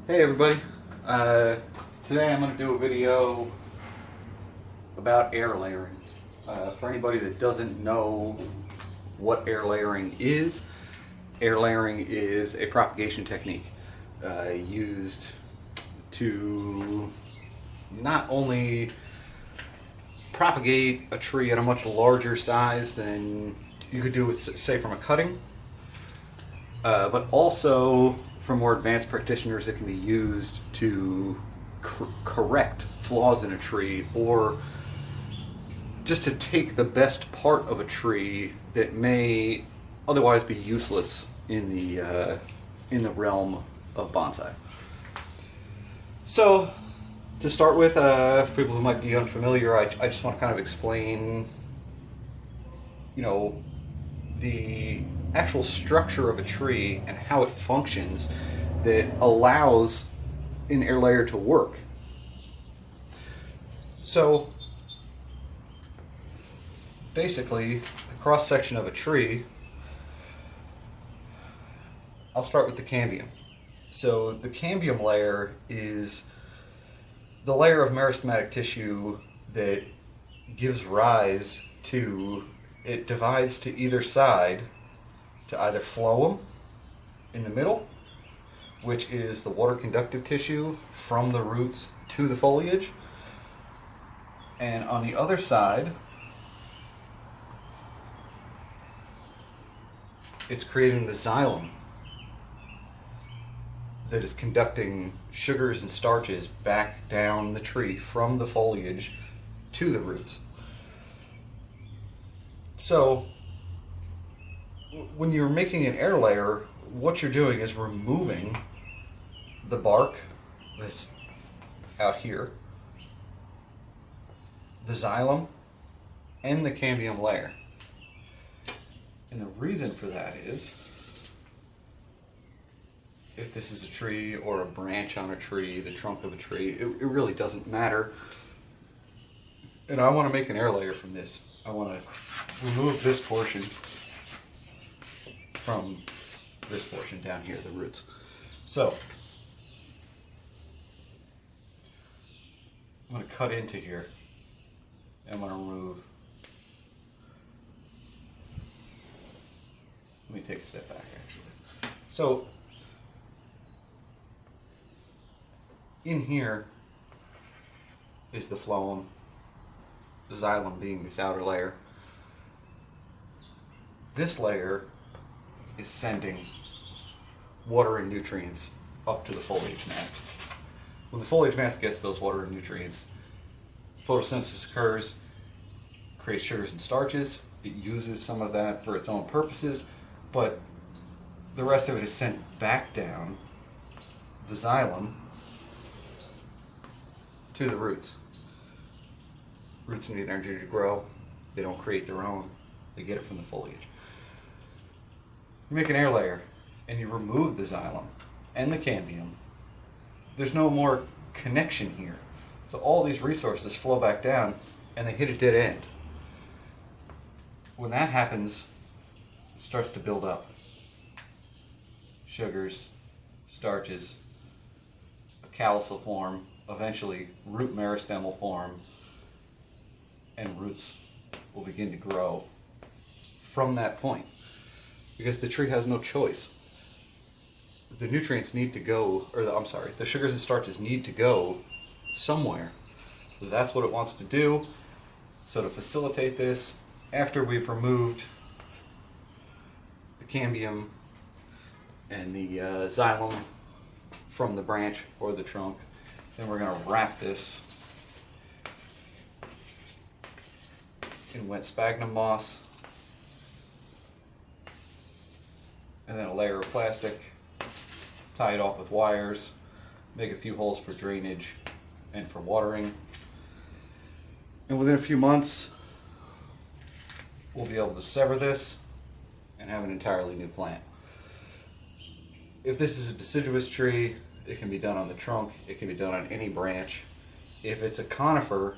Hey everybody, today I'm going to do a video about air layering. For anybody that doesn't know what air layering is a propagation technique used to not only propagate a tree at a much larger size than you could do with, say, from a cutting, but also for more advanced practitioners, it can be used to correct flaws in a tree, or just to take the best part of a tree that may otherwise be useless in the realm of bonsai. So, to start with, for people who might be unfamiliar, I just want to kind of explain, the actual structure of a tree and how it functions that allows an air layer to work. So basically, the cross section of a tree, I'll start with the cambium. So the cambium layer is the layer of meristematic tissue that gives rise to, it divides to either side, to either phloem in the middle, which is the water conductive tissue from the roots to the foliage, and on the other side it's creating the xylem that is conducting sugars and starches back down the tree from the foliage to the roots. So when you're making an air layer, what you're doing is removing the bark that's out here, the xylem, and the cambium layer. And the reason for that is, if this is a tree or a branch on a tree, the trunk of a tree, it really doesn't matter. And I want to make an air layer from this. I want to remove this portion from this portion down here, the roots. So I'm going to cut into here. I'm going to remove. Let me take a step back, actually. So in here is the phloem, the xylem being this outer layer. This layer is sending water and nutrients up to the foliage mass. When the foliage mass gets those water and nutrients, photosynthesis occurs, creates sugars and starches. It uses some of that for its own purposes, but the rest of it is sent back down the xylem to the roots. Roots need energy to grow. They don't create their own. They get it from the foliage. You make an air layer and you remove the xylem and the cambium. There's no more connection here. So all these resources flow back down and they hit a dead end. When that happens, it starts to build up. Sugars, starches, a callus will form, eventually root meristem will form, and roots will begin to grow from that point. Because the tree has no choice. The nutrients need to go, the sugars and starches need to go somewhere. So that's what it wants to do. So to facilitate this, after we've removed the cambium and the xylem from the branch or the trunk, then we're going to wrap this in wet sphagnum moss, and then a layer of plastic, tie it off with wires, make a few holes for drainage and for watering. And within a few months, we'll be able to sever this and have an entirely new plant. If this is a deciduous tree, it can be done on the trunk, it can be done on any branch. If it's a conifer,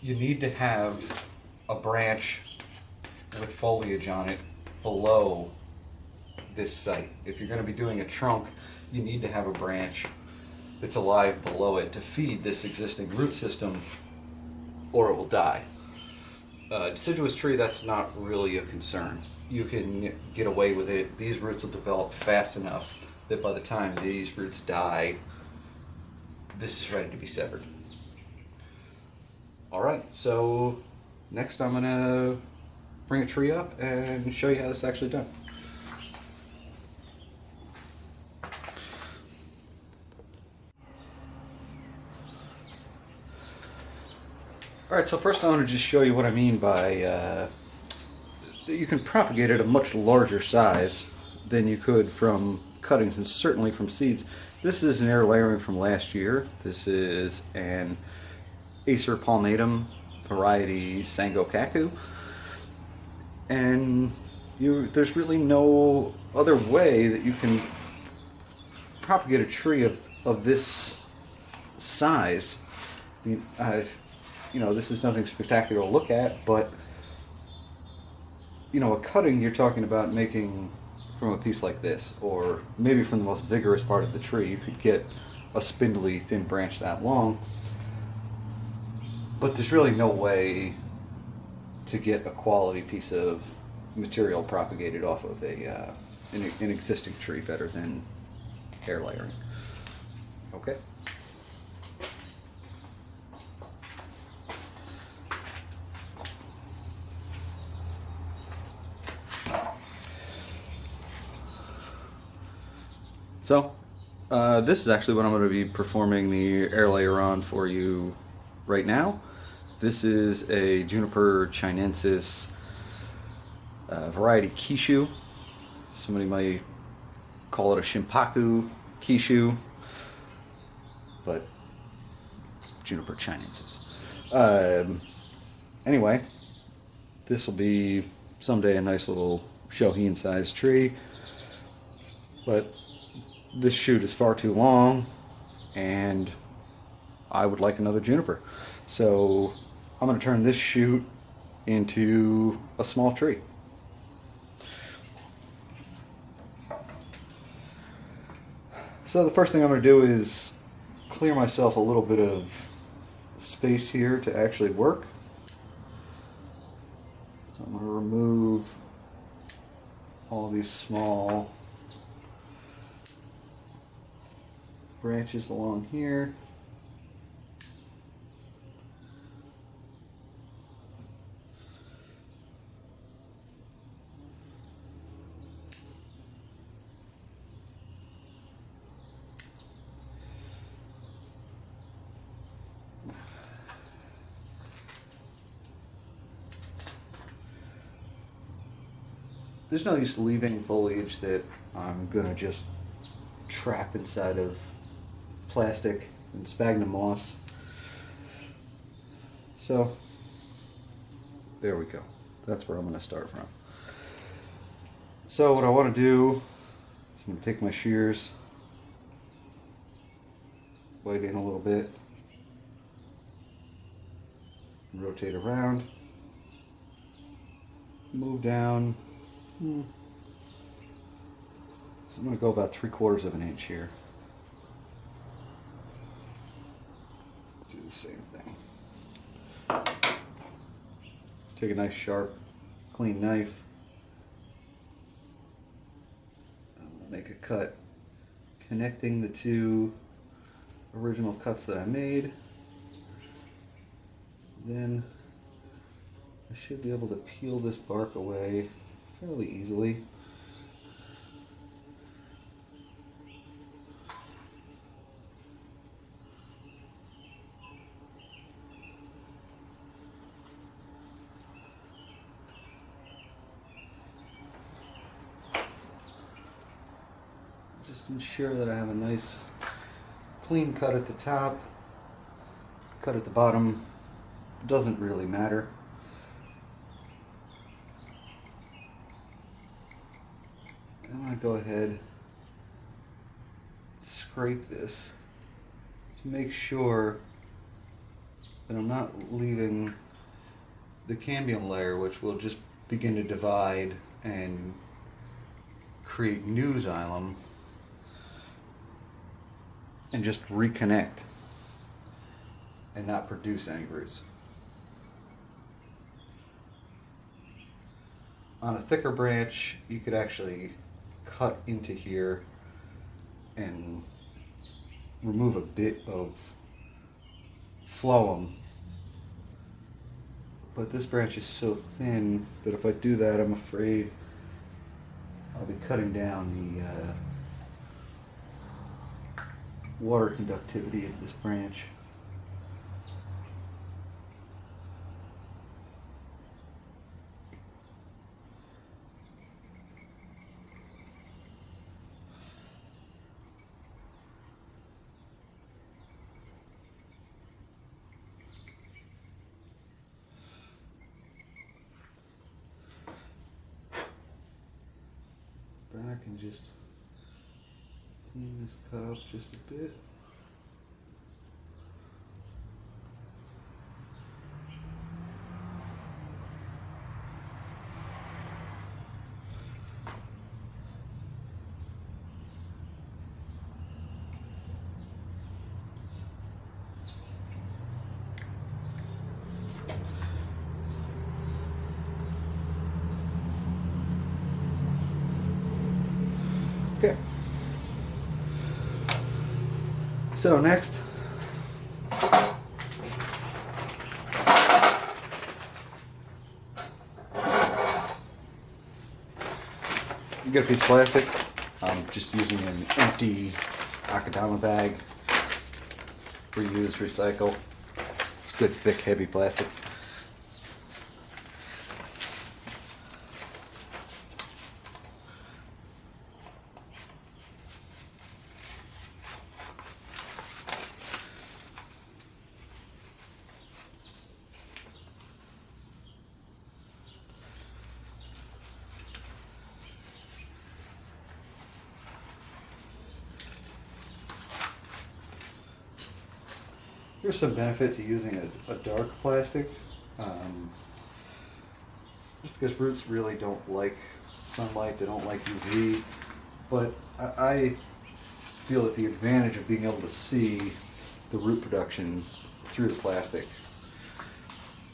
you need to have a branch with foliage on it below this site. If you're going to be doing a trunk, you need to have a branch that's alive below it to feed this existing root system, or it will die. Deciduous tree, that's not really a concern. You can get away with it. These roots will develop fast enough that by the time these roots die, this is ready to be severed. Alright, so next I'm going to bring a tree up and show you how this is actually done. Alright, so first I want to just show you what I mean by that you can propagate at a much larger size than you could from cuttings and certainly from seeds. This is an air layering from last year. This is an Acer palmatum variety Sangokaku, and there's really no other way that you can propagate a tree of this size. I mean, you know, this is nothing spectacular to look at, but you know, a cutting you're talking about making from a piece like this, or maybe from the most vigorous part of the tree, you could get a spindly, thin branch that long. But there's really no way to get a quality piece of material propagated off of an existing tree better than air layering. Okay. So, this is actually what I'm going to be performing the air layer on for you right now. This is a Juniper chinensiss variety kishu. Somebody might call it a shimpaku kishu, but it's Juniper chinensiss. Anyway, this will be someday a nice little shohin sized tree, but this shoot is far too long and I would like another juniper. So I'm going to turn this shoot into a small tree. So the first thing I'm going to do is clear myself a little bit of space here to actually work. So I'm going to remove all these small branches along here. There's no use leaving foliage that I'm gonna just trap inside of plastic and sphagnum moss. So there we go. That's where I'm going to start from. So what I want to do is I'm going to take my shears, wade in a little bit, rotate around, move down. So I'm going to go about 3/4 of an inch here. Do the same thing. Take a nice sharp, clean knife. I'm going to make a cut connecting the two original cuts that I made. Then I should be able to peel this bark away fairly easily. Just ensure that I have a nice clean cut at the top. Cut at the bottom doesn't really matter. I'm going to go ahead and scrape this to make sure that I'm not leaving the cambium layer, which will just begin to divide and create new xylem, and just reconnect and not produce any roots. On a thicker branch, you could actually cut into here and remove a bit of phloem. But this branch is so thin that if I do that, I'm afraid I'll be cutting down the water conductivity of this branch. Back and just clean this cut up just a bit. Okay. So next, you get a piece of plastic. I'm just using an empty akadama bag. Reuse, recycle. It's good, thick, heavy plastic. There's some benefit to using a dark plastic, just because roots really don't like sunlight, they don't like UV, but I feel that the advantage of being able to see the root production through the plastic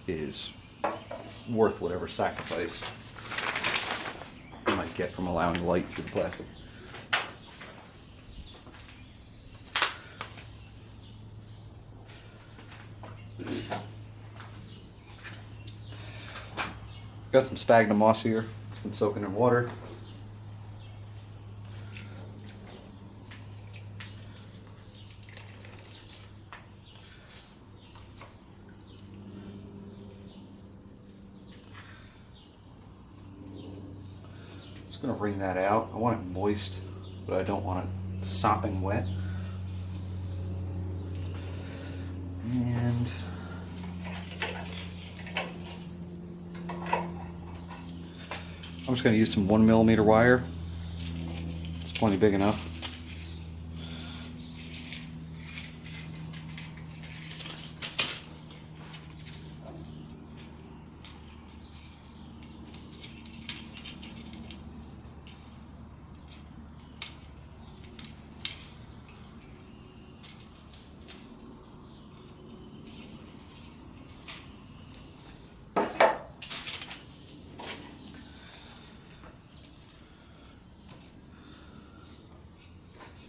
is worth whatever sacrifice you might get from allowing light through the plastic. Got some sphagnum moss here. It's been soaking in water. Just gonna wring that out. I want it moist, but I don't want it sopping wet. And I'm just going to use some 1mm wire. It's plenty big enough.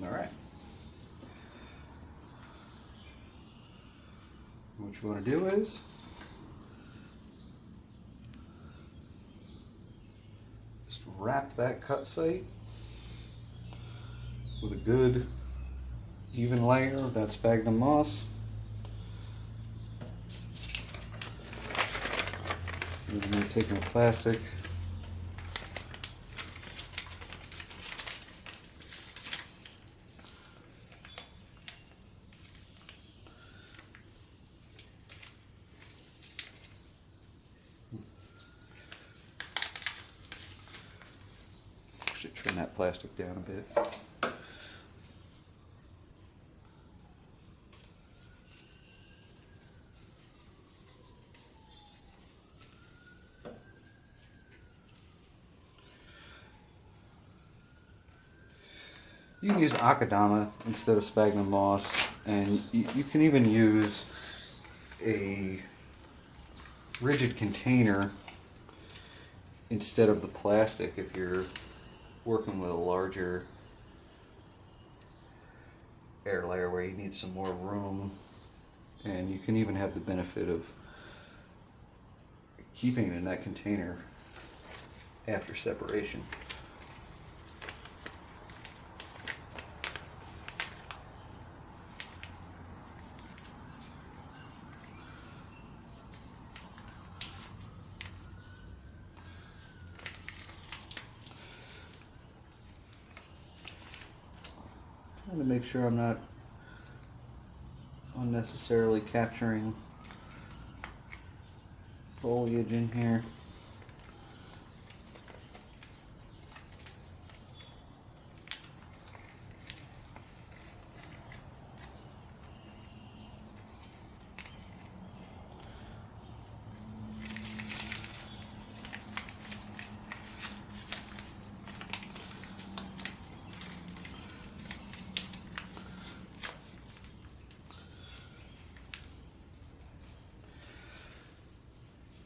All right. What you want to do is just wrap that cut site with a good even layer of that sphagnum moss. And then taking the plastic, should trim that plastic down a bit. You can use akadama instead of sphagnum moss, and you can even use a rigid container instead of the plastic if you're working with a larger air layer where you need some more room. And you can even have the benefit of keeping it in that container after separation. Trying to make sure I'm not unnecessarily capturing foliage in here.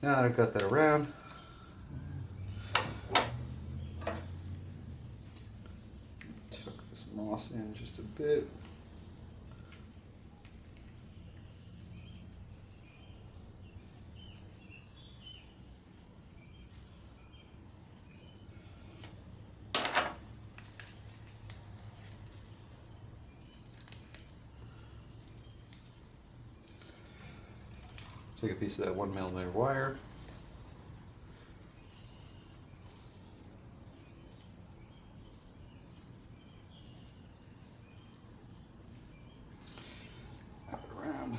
Now that I've got that around, tuck this moss in just a bit. Take a piece of that 1mm wire. Wrap it around.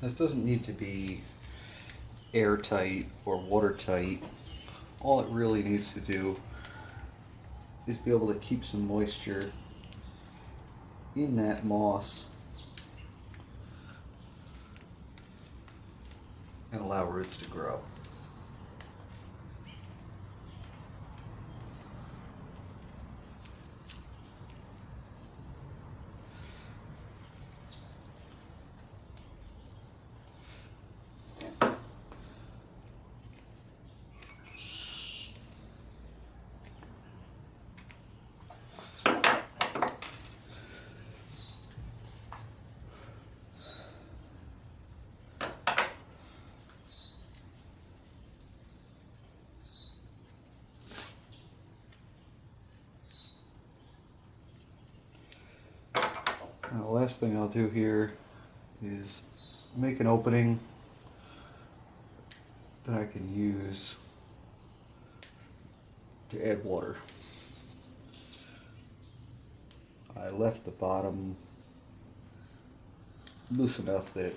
This doesn't need to be airtight or watertight. All it really needs to do is be able to keep some moisture in that moss and allow roots to grow. Now, the last thing I'll do here is make an opening that I can use to add water. I left the bottom loose enough that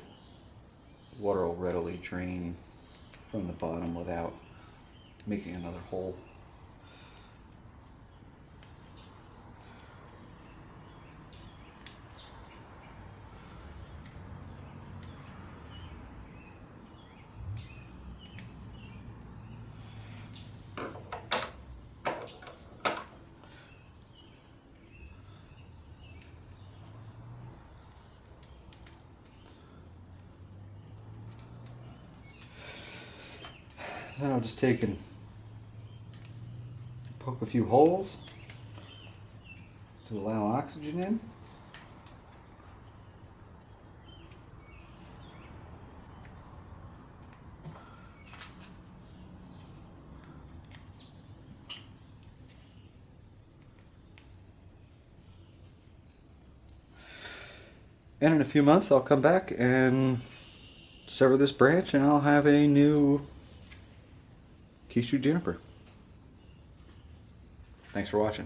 water will readily drain from the bottom without making another hole. Then I'll just take and poke a few holes to allow oxygen in. And in a few months I'll come back and sever this branch and I'll have a new Kishu juniper. Thanks for watching.